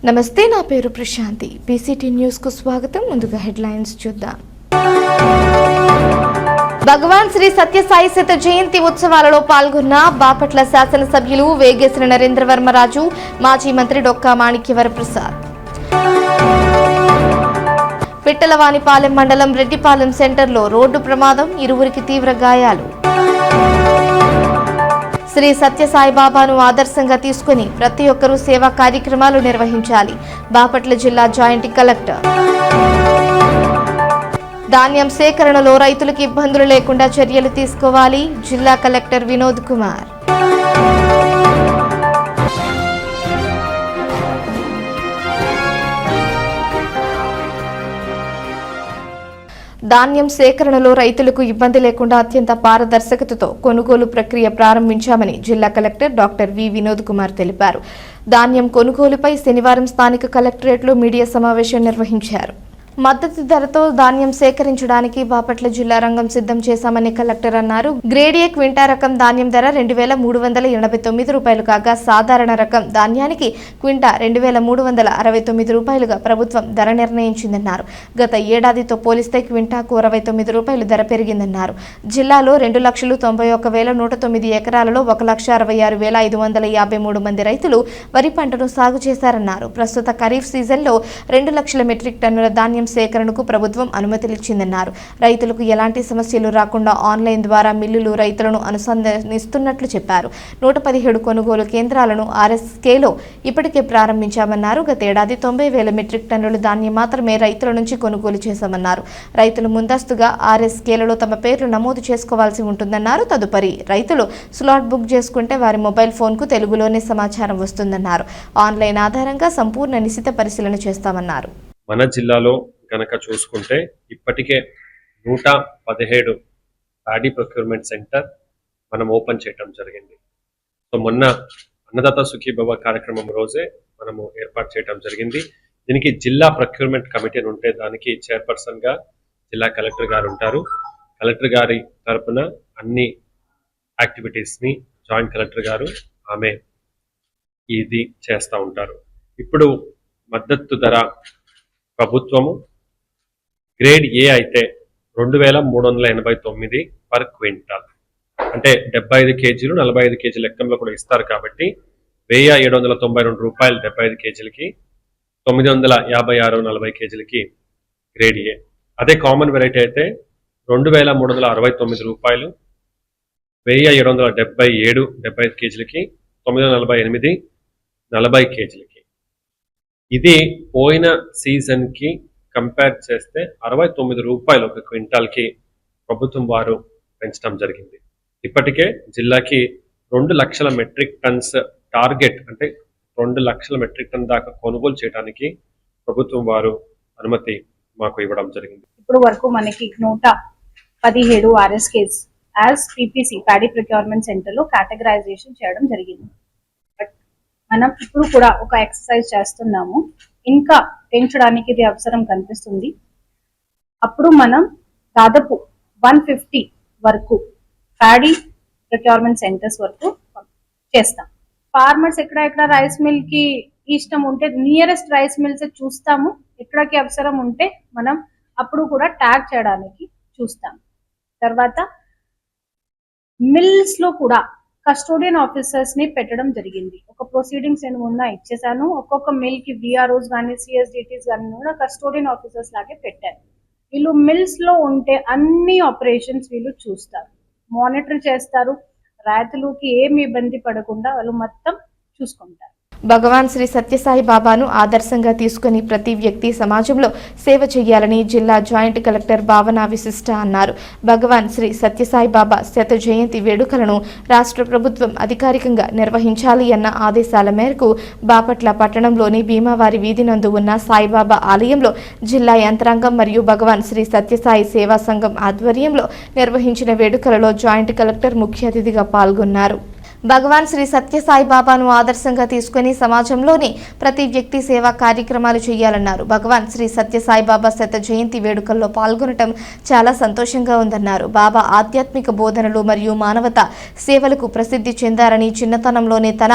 నమస్తే, నా పేరు ప్రశాంతి. బీసీటీ న్యూస్ కు స్వాగతం. ముందుగా హెడ్లైన్స్ చూద్దాం. భగవాన్ శ్రీ సత్యసాయి శత జయంతి ఉత్సవాలలో పాల్గొన్న బాపట్ల శాసనసభ్యులు వేగేశ్వర నరేంద్రవర్మరాజు, మాజీ మంత్రి డొక్కా మాణిక్యవరప్రసాద్. పిట్టలవానిపాలెం మండలం రెడ్డిపాలెం సెంటర్లో రోడ్డు ప్రమాదం, ఇరువురికి తీవ్ర గాయాలు. శ్రీ సత్యసాయి బాబాను ఆదర్శంగా తీసుకుని ప్రతి ఒక్కరూ సేవా కార్యక్రమాలు నిర్వహించాలి. బాపట్ల జిల్లా జాయింట్ కలెక్టర్. ధాన్యం సేకరణలో రైతులకు ఇబ్బందులు లేకుండా చర్యలు తీసుకోవాలి. జిల్లా కలెక్టర్ వినోద్ కుమార్. ధాన్యం సేకరణలో రైతులకు ఇబ్బంది లేకుండా అత్యంత పారదర్శకతతో కొనుగోలు ప్రక్రియ ప్రారంభించామని జిల్లా collector doctor V Vinod Kumar తెలిపారు. ధాన్యం కొనుగోలుపై శనివారం స్థానిక కలెక్టరేట్లో మీడియా సమావేశం నిర్వహించారు. మద్దతు ధరతో ధాన్యం సేకరించడానికి బాపట్ల జిల్లా రంగం సిద్ధం చేశామని కలెక్టర్ అన్నారు. గ్రేడ్ ఏ క్వింటా రకం ధాన్యం ధర 2389 రూపాయలు కాగా సాధారణ రకం ధాన్యానికి క్వింటా 2369 రూపాయలుగా ప్రభుత్వం ధర నిర్ణయించిందన్నారు. గత ఏడాదితో పోలిస్తే క్వింటాకు 69 రూపాయలు ధర పెరిగిందన్నారు. జిల్లాలో 2,91,109 ఎకరాలలో 1,66,553 మంది రైతులు వరి పంటను సాగు చేశారన్నారు. ప్రస్తుత ఖరీఫ్ సీజన్లో 2 లక్షల మెట్రిక్ టన్నుల ధాన్యం సేకరణకు ప్రభుత్వం అనుమతులిచ్చిందన్నారు. రైతులకు ఎలాంటి సమస్యలు రాకుండా ఆన్లైన్ ద్వారా మిల్లులు రైతులను అనుసంధానిస్తున్నట్లు చెప్పారు. 117 కొనుగోలు కేంద్రాలను RSKలో ఇప్పటికే ప్రారంభించామన్నారు. గతేడాది 90,000 మెట్రిక్ టన్నుల ధాన్యం మాత్రమే రైతుల నుంచి కొనుగోలు చేశామన్నారు. రైతులు ముందస్తుగా RSKలలో తమ పేర్లు నమోదు చేసుకోవాల్సి ఉంటుందన్నారు. తదుపరి రైతులు స్లాట్ బుక్ చేసుకుంటే వారి మొబైల్ ఫోన్కు తెలుగులోనే సమాచారం వస్తుందన్నారు. ఆన్లైన్ ఆధారంగా సంపూర్ణ నిశిత పరిశీలన చేస్తామన్నారు. మన జిల్లాలో కనుక చూసుకుంటే ఇప్పటికే 117 ప్యాడీ ప్రొక్యూర్మెంట్ సెంటర్ మనం ఓపెన్ చేయడం జరిగింది. సో మొన్న అన్నదాత సుఖీభవ కార్యక్రమం రోజే మనము ఏర్పాటు చేయడం జరిగింది. దీనికి జిల్లా ప్రొక్యూర్మెంట్ కమిటీ ఉంటే దానికి చైర్పర్సన్గా జిల్లా కలెక్టర్ గారు ఉంటారు. కలెక్టర్ గారి తరపున అన్ని యాక్టివిటీస్ని జాయింట్ కలెక్టర్ గారు ఆమె ఇది చేస్తూ ఉంటారు. ఇప్పుడు మద్దతు ధర ప్రభుత్వము గ్రేడ్ ఏ అయితే 2,389 పర్ క్వింటాల్, అంటే 75 కేజీలు 45 కేజీల లెక్కంలో కూడా ఇస్తారు. కాబట్టి 1,792 రూపాయలు 75 కేజీలకి, 956 40 కేజీలకి గ్రేడ్ ఏ. అదే కామన్ వెరైటీ అయితే 2,369 రూపాయలు 1,777 75 కేజీలకి, 948 40 కేజీలకి. ఇది పోయిన సీజన్కి కంపేర్ చేస్తే 69 రూపాయలు ఒక క్వింటాల్కి ప్రభుత్వం వారు పెంచడం జరిగింది. ఇప్పటికే జిల్లాకి 2 లక్షల మెట్రిక్ టన్స్ టార్గెట్, అంటే 2 లక్షల మెట్రిక్ టన్ దాకా కొనుగోలు చేయడానికి ప్రభుత్వం వారు అనుమతి మాకు ఇవ్వడం జరిగింది. ఇప్పుడు వరకు మనకి 117 RSKs as PPC paddy procurement సెంటర్లో కేటగరైజేషన్ చేయడం జరిగింది. మనం ఇప్పుడు కూడా ఒక ఎక్సర్సైజ్ చేస్తున్నాము. ఇంకా పెంచడానికి ఇది అవసరం కనిపిస్తుంది. అప్పుడు మనం దాదాపు 150 వరకు ప్యాడీ ప్రొక్యూర్మెంట్ సెంటర్స్ వరకు చేస్తాం. ఫార్మర్స్ ఎక్కడ రైస్ మిల్ కి ఇష్టం ఉంటే నియరెస్ట్ రైస్ మిల్స్ చూస్తాము. ఎక్కడికి అవసరం ఉంటే మనం అప్పుడు కూడా ట్యాగ్ చేయడానికి చూస్తాం. తర్వాత మిల్స్ లో కూడా కస్టోడియన్ ఆఫీసర్స్ ని పెట్టడం జరిగింది. ఒక ప్రొసీడింగ్స్ నేను మొన్న ఇచ్చేసాను. ఒక్కొక్క మిల్ కి VROs కానీ CSDTs కానీ కూడా కస్టోడియన్ ఆఫీసర్స్ లాగే పెట్టారు. వీళ్ళు మిల్స్ లో ఉంటే అన్ని ఆపరేషన్స్ వీళ్ళు చూస్తారు, మానిటర్ చేస్తారు. రైతులకి ఏమి ఇబ్బంది పడకుండా వాళ్ళు మొత్తం చూసుకుంటారు. భగవాన్ శ్రీ సత్యసాయి బాబాను ఆదర్శంగా తీసుకుని ప్రతి వ్యక్తి సమాజంలో సేవ చేయాలని జిల్లా జాయింట్ కలెక్టర్ భావన విశిష్ట అన్నారు. భగవాన్ శ్రీ సత్యసాయి బాబా శత జయంతి వేడుకలను రాష్ట్ర ప్రభుత్వం అధికారికంగా నిర్వహించాలి అన్న ఆదేశాల మేరకు బాపట్ల పట్టణంలోని భీమావారి వీధి నందు ఉన్న సాయిబాబా ఆలయంలో జిల్లా యంత్రాంగం మరియు భగవాన్ శ్రీ సత్యసాయి సేవా సంఘం ఆధ్వర్యంలో నిర్వహించిన వేడుకలలో జాయింట్ కలెక్టర్ ముఖ్య అతిథిగా పాల్గొన్నారు. భగవాన్ శ్రీ సత్యసాయి బాబాను ఆదర్శంగా తీసుకుని సమాజంలోని ప్రతి వ్యక్తి సేవా కార్యక్రమాలు చేయాలన్నారు. భగవాన్ శ్రీ సత్యసాయి బాబా శత జయంతి వేడుకల్లో పాల్గొనడం చాలా సంతోషంగా ఉందన్నారు. బాబా ఆధ్యాత్మిక బోధనలు మరియు మానవతా సేవలకు ప్రసిద్ధి చెందారని, చిన్నతనంలోనే తన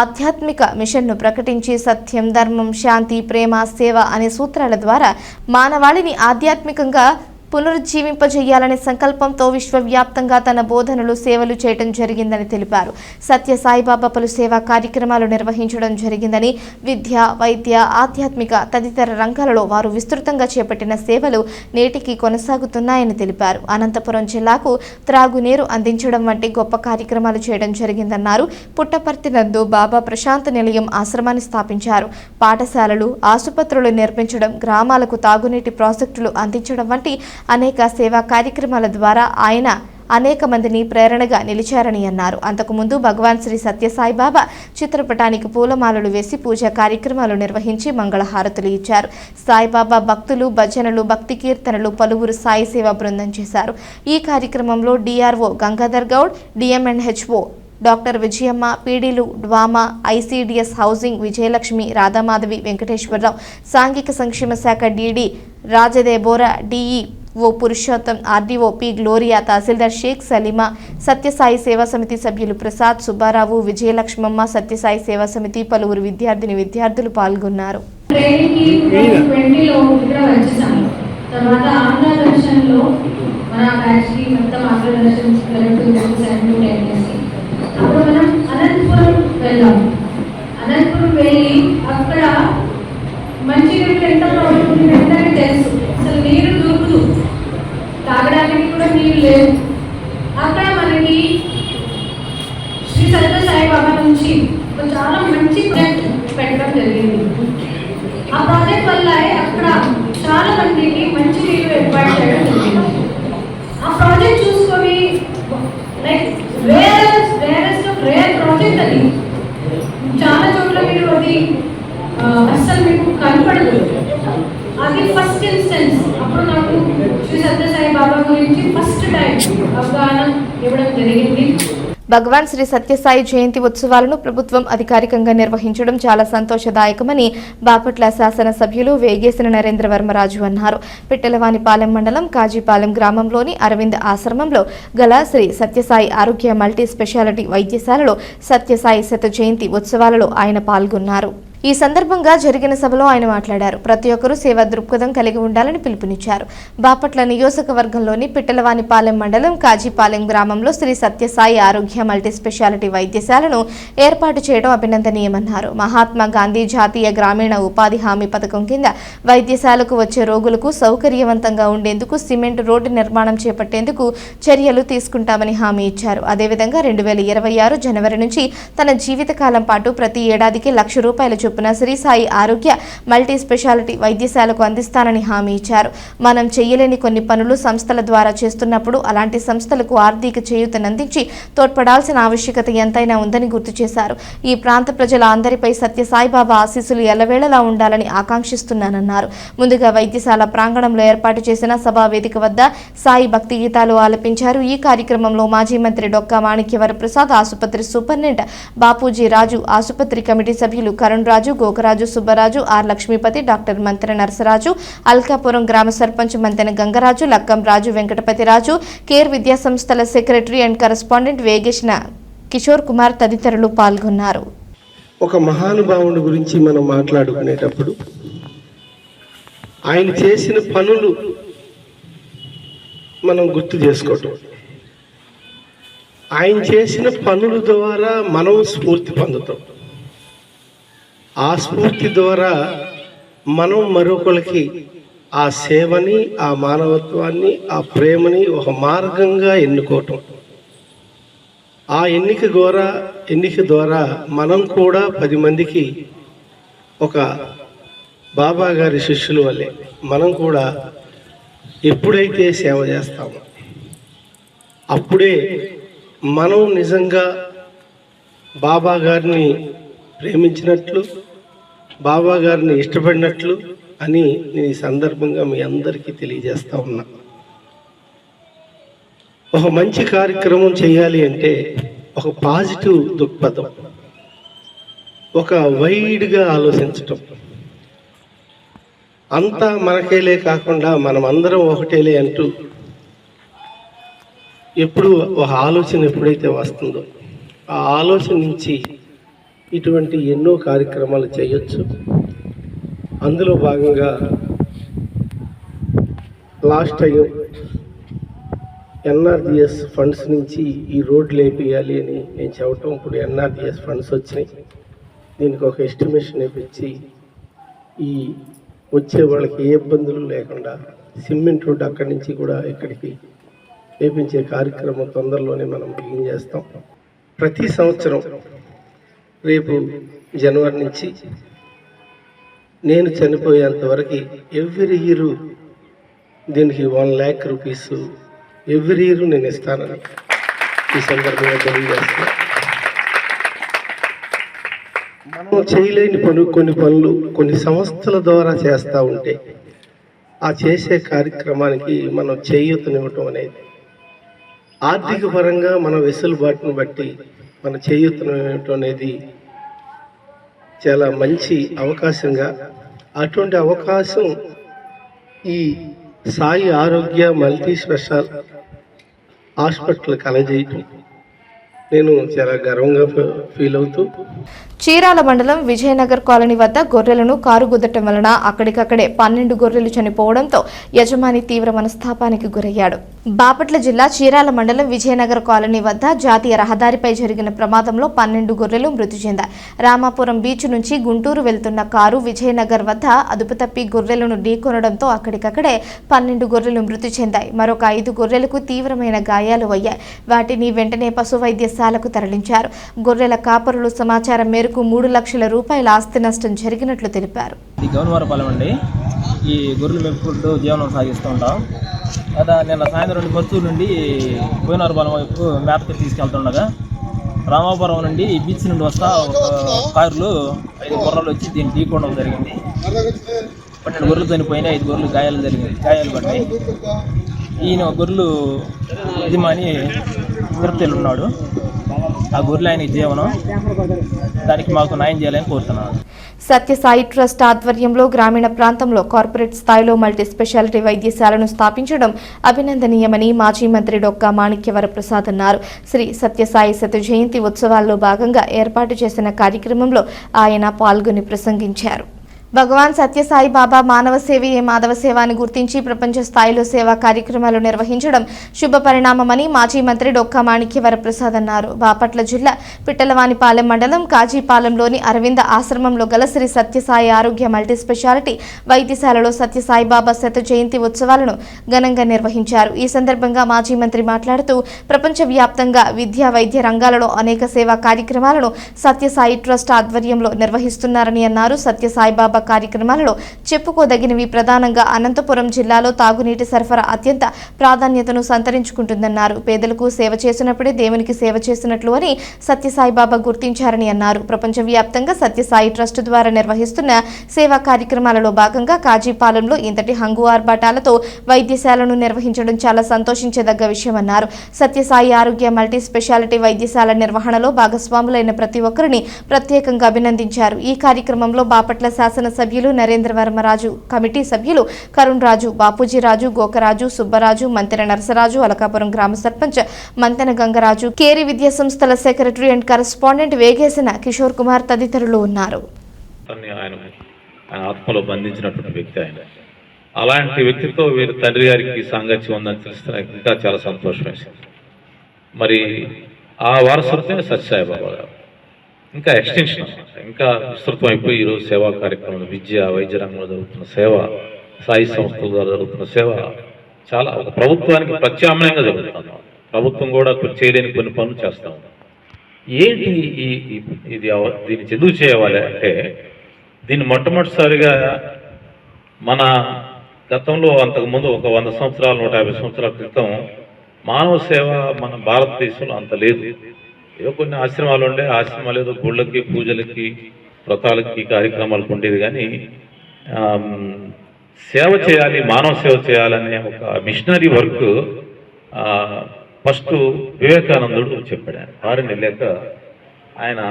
ఆధ్యాత్మిక మిషన్ను ప్రకటించి సత్యం, ధర్మం, శాంతి, ప్రేమ, సేవ అనే సూత్రాల ద్వారా మానవాళిని ఆధ్యాత్మికంగా పునరుజ్జీవింపజేయాలనే సంకల్పంతో విశ్వవ్యాప్తంగా తన బోధనలు, సేవలు చేయడం జరిగిందని తెలిపారు. సత్య సాయిబాబా పలు సేవా కార్యక్రమాలు నిర్వహించడం జరిగిందని, విద్య, వైద్య, ఆధ్యాత్మిక తదితర రంగాలలో వారు విస్తృతంగా చేపట్టిన సేవలు నేటికి కొనసాగుతున్నాయని తెలిపారు. అనంతపురం జిల్లాకు త్రాగునీరు అందించడం వంటి గొప్ప కార్యక్రమాలు చేయడం జరిగిందన్నారు. పుట్టపర్తి నందు బాబా ప్రశాంత నిలయం ఆశ్రమాన్ని స్థాపించారు. పాఠశాలలు, ఆసుపత్రులు నిర్మించడం, గ్రామాలకు తాగునీటి ప్రాజెక్టులు అందించడం వంటి అనేక సేవా కార్యక్రమాల ద్వారా ఆయన అనేక మందిని ప్రేరణగా నిలిచారని అన్నారు. అంతకుముందు భగవాన్ శ్రీ సత్యసాయి బాబా చిత్రపటానికి పూలమాలలు వేసి పూజా కార్యక్రమాలు నిర్వహించి మంగళహారతులు ఇచ్చారు. సాయిబాబా భక్తులు భజనలు, భక్తి కీర్తనలు, పలువురు సాయి సేవా బృందం చేశారు. ఈ కార్యక్రమంలో DRO Gangadhar Goud, DMNHO doctor Vijayamma, పీడీలు DWMA, ICDS housing Vijayalakshmi, Radhamadhavi, Venkateswararao, సాంఘిక సంక్షేమ శాఖ DD Rajadebora, DEO Purushottam, RDO P Gloria, tahsildar Shaik Saleema, Satyasai Seva Samiti సభ్యులు ప్రసాద్, సుబ్బారావు, విజయలక్ష్మమ్మ, సత్యసాయి సేవా సమితి పలువురు విద్యార్థులు పాల్గొన్నారు. తర్వాత ఆంధ్ర దర్శన్లో మన బ్యాచ్కి మొత్తం ఆంధ్ర దర్శన్ అప్పుడు మనం అనంతపురం వెళ్ళాము. అనంతపురం వెళ్ళి అక్కడ మంచి నీళ్ళు ఎంత ప్రాబ్లం ఉంటుందని తెలుసు. అసలు నీరు దొరుకుదు, తాగడానికి కూడా నీళ్ళు లేవు. అక్కడ మనకి శ్రీ సత్యసాయి బాబా నుంచి ఒక చాలా మంచి ప్రాజెక్ట్ పెట్టడం జరిగింది. ఆ ప్రాజెక్ట్ వల్ల అక్కడ చాలా మందికి మంచి నీళ్ళు ఏర్పాటు చేయడం జరిగింది. ఆ ప్రాజెక్ట్ చూసుకొని లైక్ రేర్ ప్రాజెక్ట్ అది. చాలా చోట్ల మీరు అది అస్సలు మీకు కనపడదు. అది ఫస్ట్ ఇన్స్టెన్స్. అప్పుడు నాకు శ్రీ సత్యసాయి బాబా గురించి ఫస్ట్ టైం అవగాహన ఇవ్వడం జరిగింది. భగవాన్ శ్రీ సత్యసాయి జయంతి ఉత్సవాలను ప్రభుత్వం అధికారికంగా నిర్వహించడం చాలా సంతోషదాయకమని బాపట్ల శాసనసభ్యులు వేగేసిన నరేంద్రవర్మరాజు అన్నారు. పిట్టలవానిపాలెం మండలం కాజీపాలెం గ్రామంలోని అరవింద్ ఆశ్రమంలో గల శ్రీ సత్యసాయి ఆరోగ్య మల్టీ స్పెషాలిటీ వైద్యశాలలో సత్యసాయి శత జయంతి ఉత్సవాలలో ఆయన పాల్గొన్నారు. ఈ సందర్భంగా జరిగిన సభలో ఆయన మాట్లాడారు. ప్రతి ఒక్కరూ సేవా దృక్పథం కలిగి ఉండాలని పిలుపునిచ్చారు. బాపట్ల నియోజకవర్గంలోని పిట్టలవానిపాలెం మండలం కాజీపాలెం గ్రామంలో శ్రీ సత్యసాయి ఆరోగ్య మల్టీ స్పెషాలిటీ వైద్యశాలను ఏర్పాటు చేయడం అభినందనీయమన్నారు. మహాత్మా గాంధీ జాతీయ గ్రామీణ ఉపాధి హామీ పథకం కింద వైద్యశాలకు వచ్చే రోగులకు సౌకర్యవంతంగా ఉండేందుకు సిమెంట్ రోడ్డు నిర్మాణం చేపట్టేందుకు చర్యలు తీసుకుంటామని హామీ ఇచ్చారు. అదేవిధంగా 2026 జనవరి నుంచి తన జీవితకాలం పాటు ప్రతి ఏడాదికి ₹1,00,000 చొప్పున శ్రీ సాయి ఆరోగ్య మల్టీ స్పెషాలిటీ వైద్యశాలకు అందిస్తానని హామీ ఇచ్చారు. మనం చేయలేని కొన్ని పనులు సంస్థల ద్వారా చేస్తున్నప్పుడు అలాంటి సంస్థలకు ఆర్థిక చేయూతనందించి తోడ్పడాల్సిన ఆవశ్యకత ఎంతైనా ఉందని గుర్తు చేశారు. ఈ ప్రాంత ప్రజల అందరిపై సత్యసాయిబాబా ఆశీస్సులు ఎల్లవేళలా ఉండాలని ఆకాంక్షిస్తున్నానన్నారు. ముందుగా వైద్యశాల ప్రాంగణంలో ఏర్పాటు చేసిన సభా వేదిక వద్ద సాయి భక్తి గీతాలు ఆలపించారు. ఈ కార్యక్రమంలో మాజీ మంత్రి డొక్కా మాణిక్యవర ప్రసాద్, ఆసుపత్రి సూపరింటెండెంట్ బాపూజీ రాజు, ఆసుపత్రి కమిటీ సభ్యులు కరుణ్ రాజు, గోకరాజు, సుబ్బరాజు, ఆర్ లక్ష్మీపతి, డాక్టర్ మంతెన నరసరాజు, అల్కాపురం గ్రామ సర్పంచ్ మంతెన గంగరాజు, లక్కం రాజు, వెంకటపతిరాజు, కేర్ విద్యా సంస్థల secretary and correspondent Vegesina Kishore Kumar తదితరులు పాల్గొన్నారు. ఒక మహానుభావుడి గురించి మనం మాట్లాడుకునేటప్పుడు ఆయన చేసిన పనులు మనం గుర్తు చేసుకోవటం, ఆయన చేసిన పనుల ద్వారా మనం స్ఫూర్తి పొందుతాం. ఆ స్ఫూర్తి ద్వారా మనం మరొకరికి ఆ సేవని, ఆ మానవత్వాన్ని, ఆ ప్రేమని ఒక మార్గంగా ఎన్నుకోవటం. ఆ ఎన్నిక ద్వారా మనం కూడా 10 మందికి ఒక బాబా గారి శిష్యుల వల్లే మనం కూడా ఎప్పుడైతే సేవ చేస్తామో అప్పుడే మనం నిజంగా బాబా గారిని ప్రేమించినట్లు, బాబా గారిని ఇష్టపడినట్లు అని నేను ఈ సందర్భంగా మీ అందరికీ తెలియజేస్తా ఉన్నా. ఒక మంచి కార్యక్రమం చేయాలి అంటే ఒక పాజిటివ్ దృక్పథం, ఒక వైడ్గా ఆలోచించటం. అంతా మనకేలే కాకుండా మనం అందరం ఒకటేలే అంటూ ఎప్పుడు ఒక ఆలోచన ఎప్పుడైతే వస్తుందో ఆ ఆలోచన నుంచి ఇటువంటి ఎన్నో కార్యక్రమాలు చేయొచ్చు. అందులో భాగంగా లాస్ట్ టైం ఎన్ఆర్జిఎస్ ఫండ్స్ నుంచి ఈ రోడ్లు వేపియాలి అని నేను చెప్పటం, ఇప్పుడు ఎన్ఆర్జిఎస్ ఫండ్స్ వచ్చినాయి. దీనికి ఒక ఎస్టిమేషన్ వేపించి ఈ వచ్చే వాళ్ళకి ఏ ఇబ్బందులు లేకుండా సిమెంట్ రోడ్డు అక్కడి నుంచి కూడా ఇక్కడికి వేపించే కార్యక్రమం తొందరలోనే మనం బిగిన్ చేస్తాం. ప్రతి సంవత్సరం రేపు జనవరి నుంచి నేను చనిపోయేంత వరకు ఎవ్రీ ఇయర్ దీనికి 1 lakh రూపీస్ ఎవ్రీ ఇయర్ నేను ఇస్తానని ఈ సందర్భంగా తెలియజేస్తాను. మనం చేయలేని కొన్ని పనులు కొన్ని సంస్థల ద్వారా చేస్తూ ఉంటే ఆ చేసే కార్యక్రమానికి మనం చేయూతనివ్వటం అనేది ఆర్థిక పరంగా మన వెసులుబాటును బట్టి మన చేయూతనివ్వటం అనేది చాలా మంచి అవకాశంగా, అటువంటి అవకాశం ఈ సాయి ఆరోగ్య మల్టీ స్పెషల్ హాస్పిటల్ కలజేయటం నేను చాలా గర్వంగా ఫీల్ అవుతూ. చీరాల మండలం విజయనగర్ కాలనీ వద్ద గొర్రెలను కారు గుద్దటం వలన అక్కడికక్కడే 12 గొర్రెలు చనిపోవడంతో యజమాని తీవ్ర మనస్తాపానికి గురయ్యాడు. బాపట్ల జిల్లా చీరాల మండలం విజయనగర్ కాలనీ వద్ద జాతీయ రహదారిపై జరిగిన ప్రమాదంలో 12 గొర్రెలు మృతి చెందాయి. రామాపురం బీచ్ నుంచి గుంటూరు వెళ్తున్న కారు విజయనగర్ వద్ద అదుపు తప్పి గొర్రెలను ఢీకొనడంతో అక్కడికక్కడే 12 గొర్రెలు మృతి చెందాయి. మరొక 5 గొర్రెలకు తీవ్రమైన గాయాలు అయ్యాయి. వాటిని వెంటనే పశు వైద్యశాలకు తరలించారు. గొర్రెల కాపరులు సమాచారం మేరకు 3 లక్షల రూపాయల ఆస్తి నష్టం జరిగినట్లు తెలిపారు. గౌనవరపాలెం అండి. ఈ గొర్రెలు మేపుకుంటూ జీవనం సాగిస్తూ ఉంటాం. అదా నిన్న సాయంత్రం నుండి పత్తూరు నుండి గోవినవరపాలెం వైపు మేపకి తీసుకెళ్తుండగా రామాపురం నుండి బీచ్ నుండి వస్తా ఒక కారులో 5 గొర్రెలు వచ్చి దీన్ని ఢీకొనడం జరిగింది. 12 గొర్రెలు చనిపోయినాయి, 5 గొర్రెలు గాయాలు పడ్డాయి. ఈయన గొర్రెలు యజమాని తిరుపతిలో ఉన్నాడు. ఆ గొర్రెలు ఆయన జీవనం, దానికి మాకు న్యాయం చేయాలని కోరుతున్నాను. సత్యసాయి ట్రస్ట్ ఆధ్వర్యంలో గ్రామీణ ప్రాంతంలో కార్పొరేట్ స్థాయిలో మల్టీ స్పెషాలిటీ వైద్యశాలను స్థాపించడం అభినందనీయమని మాజీ మంత్రి డొక్కా మాణిక్యవరప్రసాద్ అన్నారు. శ్రీ సత్యసాయి శత జయంతి ఉత్సవాల్లో భాగంగా ఏర్పాటు చేసిన కార్యక్రమంలో ఆయన పాల్గొని ప్రసంగించారు. భగవాన్ సత్యసాయి బాబా మానవ సేవయే మాధవ సేవ అని గుర్తించి ప్రపంచ స్థాయిలో సేవా కార్యక్రమాలు నిర్వహించడం శుభ పరిణామమని మాజీ మంత్రి డొక్కా మాణిక్యవరప్రసాద్ అన్నారు. బాపట్ల జిల్లా పిట్టలవానిపాలెం మండలం కాజీపాలెంలోని అరవింద ఆశ్రమంలో గల శ్రీ సత్యసాయి ఆరోగ్య మల్టీ స్పెషాలిటీ వైద్యశాలలో సత్యసాయి బాబా శత జయంతి ఉత్సవాలను ఘనంగా నిర్వహించారు. ఈ సందర్భంగా మాజీ మంత్రి మాట్లాడుతూ ప్రపంచవ్యాప్తంగా విద్యా వైద్య రంగాలలో అనేక సేవా కార్యక్రమాలను సత్యసాయి ట్రస్ట్ ఆధ్వర్యంలో నిర్వహిస్తున్నారని అన్నారు. సత్యసాయి బాబా కార్యక్రమాలలో చెప్పుకోదగినవి ప్రధానంగా అనంతపురం జిల్లాలో తాగునీటి సరఫరా అత్యంత ప్రాధాన్యతను సంతరించుకుంటుందన్నారు. పేదలకు సేవ చేసినప్పుడే దేవునికి సేవ చేసినట్లు అని సత్యసాయి బాబా గుర్తించారని అన్నారు. ప్రపంచవ్యాప్తంగా సత్యసాయి ట్రస్ట్ ద్వారా నిర్వహిస్తున్న సేవా కార్యక్రమాలలో భాగంగా కాజీపాలెంలో ఇంతటి హంగు ఆర్భాటాలతో వైద్యశాలను నిర్వహించడం చాలా సంతోషించదగ్గ విషయమన్నారు. సత్యసాయి ఆరోగ్య మల్టీ స్పెషాలిటీ వైద్యశాల నిర్వహణలో భాగస్వాములైన ప్రతి ఒక్కరిని ప్రత్యేకంగా అభినందించారు. ఈ కార్యక్రమంలో బాపట్ల శాసన సభ్యులు నరేంద్రవర్మరాజు, కమిటీ సభ్యులు కరుణ్ రాజు, బాపూజీరాజు, గోకరాజు, సుబ్బరాజు, మంతెన నరసరాజు, అలకాపురం గ్రామ సర్పంచ్ మంతెన గంగరాజు, కేరీ విద్యా సంస్థల secretary and correspondent Vegesina Kishore Kumar తదితరులు ఉన్నారు. ఆయన ఆత్మలో బంధించినటువంటి వ్యక్తి ఆయన. అలాంటి వ్యక్తితో వీరి తండ్రి గారికి సాంగత్యం ఉందని తెలిస్తే నాకు ఇంకా చాలా సంతోషం వేసింది. మరి ఆ వారసత్వమే సత్యసాయిబాబా గారు. ఇంకా ఎక్స్టెన్షన్ ఇంకా విస్తృతం అయిపోయి ఈరోజు సేవా కార్యక్రమాలు, విద్య వైద్య రంగంలో జరుగుతున్న సేవ, సాయి సంస్థల ద్వారా జరుగుతున్న సేవ చాలా ఒక ప్రభుత్వానికి ప్రత్యామ్నాయంగా జరుగుతుంది. ప్రభుత్వం కూడా చేయలేని కొన్ని పనులు చేస్తూ ఉంది. ఏంటి దీన్ని ఎందుకు చేయాలి అంటే, దీన్ని మొట్టమొదటిసారిగా మన గతంలో అంతకుముందు ఒక 100 సంవత్సరాలు 150 సంవత్సరాల క్రితం మానవ సేవ మన భారతదేశంలో అంత లేదు. ఏదో కొన్ని ఆశ్రమాలు ఉండే, ఆశ్రమాలు ఏదో గుళ్ళకి పూజలకి వ్రతాలకి కార్యక్రమాలకు ఉండేది. కానీ సేవ చేయాలి, మానవ సేవ చేయాలనే ఒక మిషనరీ వర్క్ ఫస్ట్ వివేకానందుడు చెప్పాడు. ఆయన ఫారిన్ వెళ్ళాక ఆయన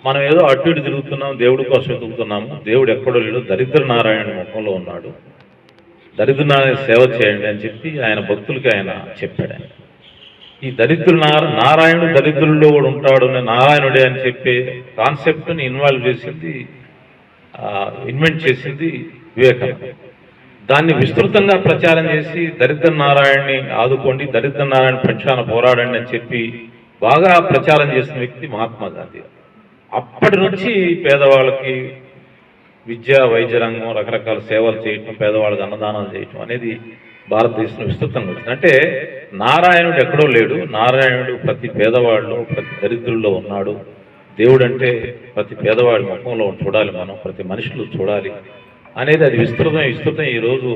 మనం ఏదో అటు ఇటు తిరుగుతున్నాం, దేవుడి కోసం ఎదుగుతున్నాము, దేవుడు ఎక్కడో లేడు, దరిద్ర నారాయణ ముఖంలో ఉన్నాడు, దరిద్ర నారాయణ సేవ చేయండి అని చెప్పి ఆయన భక్తులకి ఆయన చెప్పాడు. ఆయన ఈ నారాయణుడు దరిద్రుల్లో కూడా ఉంటాడు, నారాయణుడే అని చెప్పే కాన్సెప్ట్ని ఇన్వెంట్ చేసింది వివేకానంద. దాన్ని విస్తృతంగా ప్రచారం చేసి దరిద్ర నారాయణని ఆదుకోండి, దరిద్ర నారాయణ పక్షాన పోరాడండి అని చెప్పి బాగా ప్రచారం చేసిన వ్యక్తి మహాత్మా గాంధీ. అప్పటి నుంచి పేదవాళ్ళకి విద్య, వైద్య రంగం, రకరకాల సేవలు చేయటం, పేదవాళ్ళకి అన్నదానాలు చేయటం అనేది భారతదేశంలో విస్తృతంగా వచ్చింది. అంటే నారాయణుడు ఎక్కడో లేడు, నారాయణుడు ప్రతి పేదవాడిలో, ప్రతి దరిద్రుల్లో ఉన్నాడు. దేవుడు అంటే ప్రతి పేదవాడి ముఖంలో చూడాలి, మనం ప్రతి మనుషులు చూడాలి అనేది అది విస్తృతం ఈరోజు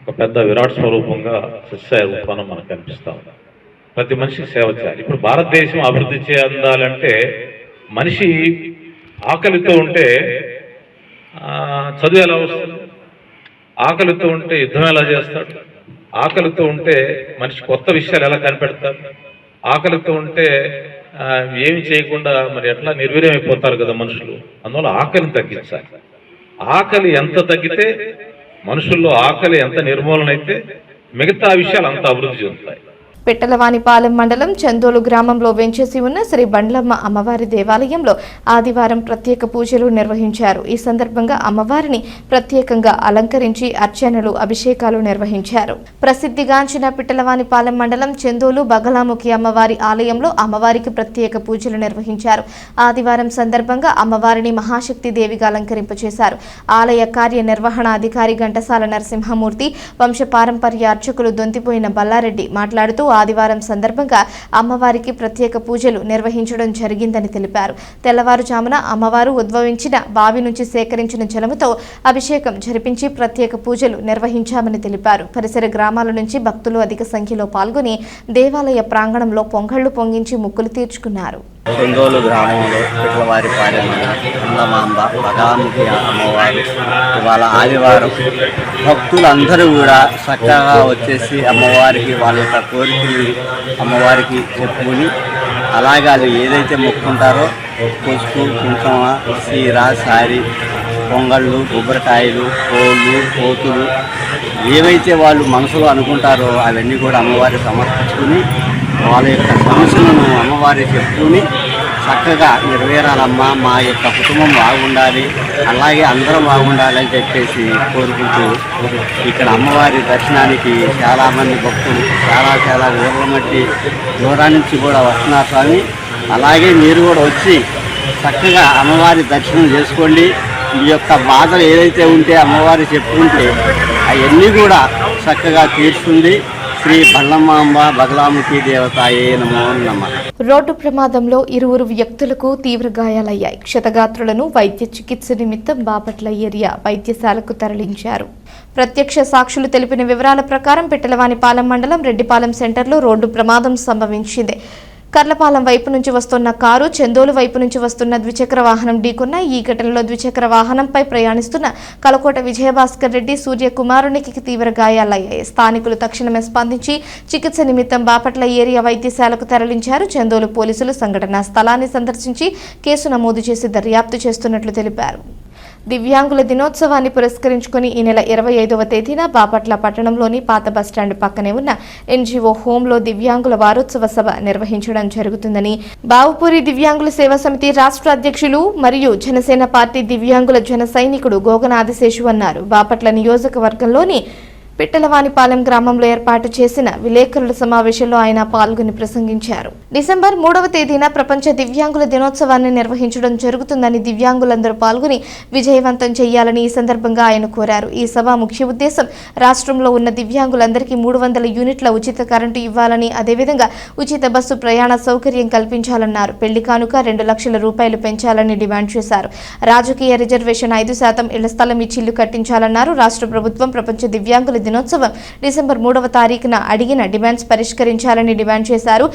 ఒక పెద్ద విరాట్ స్వరూపంగా సత్యసాయి రూపాన్ని మనకు కనిపిస్తాం. ప్రతి మనిషికి సేవ చేయాలి. ఇప్పుడు భారతదేశం అభివృద్ధి చేయాలంటే మనిషి ఆకలితో ఉంటే చదువు ఎలా వస్తుంది? ఆకలితో ఉంటే యుద్ధం ఎలా చేస్తాడు? ఆకలితో ఉంటే మనిషి కొత్త విషయాలు ఎలా కనిపెడతారు? ఆకలితో ఉంటే ఏమి చేయకుండా మరి ఎట్లా నిర్వీర్యమైపోతారు కదా మనుషులు. అందువల్ల ఆకలిని తగ్గించాలి. ఆకలి ఎంత తగ్గితే, మనుషుల్లో ఆకలి ఎంత నిర్మూలన అయితే మిగతా విషయాలు అంత అభివృద్ధి చెందుతాయి. పిట్టలవానిపాలెం మండలం చందోలు గ్రామంలో వెంచేసి ఉన్న శ్రీ బండ్లమ్మ అమ్మవారి దేవాలయంలో ఆదివారం ప్రత్యేక పూజలు నిర్వహించారు. ఈ సందర్భంగా అమ్మవారిని ప్రత్యేకంగా అలంకరించి అర్చనలు, అభిషేకాలు నిర్వహించారు. ప్రసిద్ధిగాంచిన పిట్టలవానిపాలెం మండలం చందోలు బగలాముఖి అమ్మవారి ఆలయంలో అమ్మవారికి ప్రత్యేక పూజలు నిర్వహించారు. ఆదివారం సందర్భంగా అమ్మవారిని మహాశక్తి దేవిగా అలంకరింపచేశారు. ఆలయ కార్యనిర్వహణాధికారి ఘంటసాల నరసింహమూర్తి, వంశపారంపర్య అర్చకులు దొంతిపోయిన బల్లారెడ్డి మాట్లాడుతూ ఆదివారం సందర్భంగా అమ్మవారికి ప్రత్యేక పూజలు నిర్వహించడం జరిగిందని తెలిపారు. తెల్లవారుజామున అమ్మవారు ఉద్భవించిన బావి నుంచి సేకరించిన జలముతో అభిషేకం జరిపించి ప్రత్యేక పూజలు నిర్వహించామని తెలిపారు. పరిసర గ్రామాల నుంచి భక్తులు అధిక సంఖ్యలో పాల్గొని దేవాలయ ప్రాంగణంలో పొంగళ్లు పొంగించి మొక్కులు తీర్చుకున్నారు. చందోలు గ్రామంలో పిట్టలవానిపాలెం బండ్లమాంబ బగలాముఖి అమ్మవారు ఇవాళ ఆదివారం భక్తులందరూ కూడా చక్కగా వచ్చేసి అమ్మవారికి వాళ్ళ యొక్క కోరికలు అమ్మవారికి చెప్పుకొని అలాగే వాళ్ళు ఏదైతే మొక్కుంటారో పసుపు, కుంకుమ, చీర, సారీ, పొంగళ్ళు, కొబ్బరికాయలు, కోళ్ళు, కోతులు ఏవైతే వాళ్ళు మనసులో అనుకుంటారో అవన్నీ కూడా అమ్మవారికి సమర్పించుకుని వాళ్ళ యొక్క సమస్యలను అమ్మవారికి చెప్పుకుని చక్కగా నెరవేరాలమ్మా, మా యొక్క కుటుంబం బాగుండాలి, అలాగే అందరం బాగుండాలి అని చెప్పేసి కోరుకుంటూ ఇక్కడ అమ్మవారి దర్శనానికి చాలామంది భక్తులు చాలా ఊర్ల మట్టి దూరం నుంచి కూడా వస్తున్నారు స్వామి. అలాగే మీరు కూడా వచ్చి చక్కగా అమ్మవారి దర్శనం చేసుకోండి. మీ యొక్క బాధలు ఏదైతే ఉంటే అమ్మవారి చెప్పుకుంటే అవన్నీ కూడా చక్కగా తీర్చుంది. శ్రీ బండ్లమాంబ బగలాముఖి దేవతాయే నమో నమః. రోడ్డు ప్రమాదంలో ఇరువురు వ్యక్తులకు తీవ్ర గాయాలయ్యాయి. క్షతగాత్రులను వైద్య చికిత్స నిమిత్తం బాపట్ల ఏరియా వైద్యశాలకు తరలించారు. ప్రత్యక్ష సాక్షులు తెలిపిన వివరాల ప్రకారం పిట్టలవానిపాలెం మండలం రెడ్డిపాలెం సెంటర్లో రోడ్డు ప్రమాదం సంభవించింది. కర్లపాలెం వైపు నుంచి వస్తున్న కారు చందోలు వైపు నుంచి వస్తున్న ద్విచక్ర వాహనం ఢీకొన్న ఈ ఘటనలో ద్విచక్ర వాహనంపై ప్రయాణిస్తున్న కలకోట విజయభాస్కర్ రెడ్డి సూర్యకుమారునికి తీవ్ర గాయాలయ్యాయి. స్థానికులు తక్షణమే స్పందించి చికిత్స నిమిత్తం బాపట్ల ఏరియా వైద్యశాలకు తరలించారు. చందోలు పోలీసులు సంఘటనా స్థలాన్ని సందర్శించి కేసు నమోదు చేసి దర్యాప్తు చేస్తున్నట్లు తెలిపారు. దివ్యాంగుల దినోత్సవాన్ని పురస్కరించుకుని ఈ నెల 25వ తేదీన బాపట్ల పట్టణంలోని పాత బస్టాండ్ పక్కనే ఉన్న ఎన్జీఓ హోంలో దివ్యాంగుల వారోత్సవ సభ నిర్వహించడం జరుగుతుందని బావుపూరి దివ్యాంగుల సేవా సమితి రాష్ట్ర అధ్యక్షులు మరియు జనసేన పార్టీ దివ్యాంగుల జన సైనికుడు గోగన ఆదిశేషు అన్నారు. బాపట్ల నియోజకవర్గంలోని పిట్టలవానిపాలెం గ్రామంలో ఏర్పాటు చేసిన విలేకరుల సమావేశంలో ఆయన పాల్గొని ప్రసంగించారు. డిసెంబర్ 3వ తేదీన ప్రపంచ దివ్యాంగుల దినోత్సవాన్ని నిర్వహించడం జరుగుతుందని దివ్యాంగులందరూ పాల్గొని విజయవంతం చేయాలని ఈ సందర్భంగా ఆయన కోరారు. ఈ సభ ముఖ్య ఉద్దేశం రాష్ట్రంలో ఉన్న దివ్యాంగులందరికీ 300 యూనిట్ల ఉచిత కరెంటు ఇవ్వాలని, అదేవిధంగా ఉచిత బస్సు ప్రయాణ సౌకర్యం కల్పించాలన్నారు. పెళ్లి కానుక 2 లక్షల రూపాయలు పెంచాలని డిమాండ్ చేశారు. రాజకీయ రిజర్వేషన్ 5% ఇళ్ల స్థలం ఇచ్చి ఇల్లు కట్టించాలన్నారు. రాష్ట్ర ప్రభుత్వం ప్రపంచ దివ్యాంగుల దినోత్సవం డిసెంబర్ 3వ తారీఖున అడిగిన డిమాండ్స్ పరిష్కరించాలని డిమాండ్ చేశారు.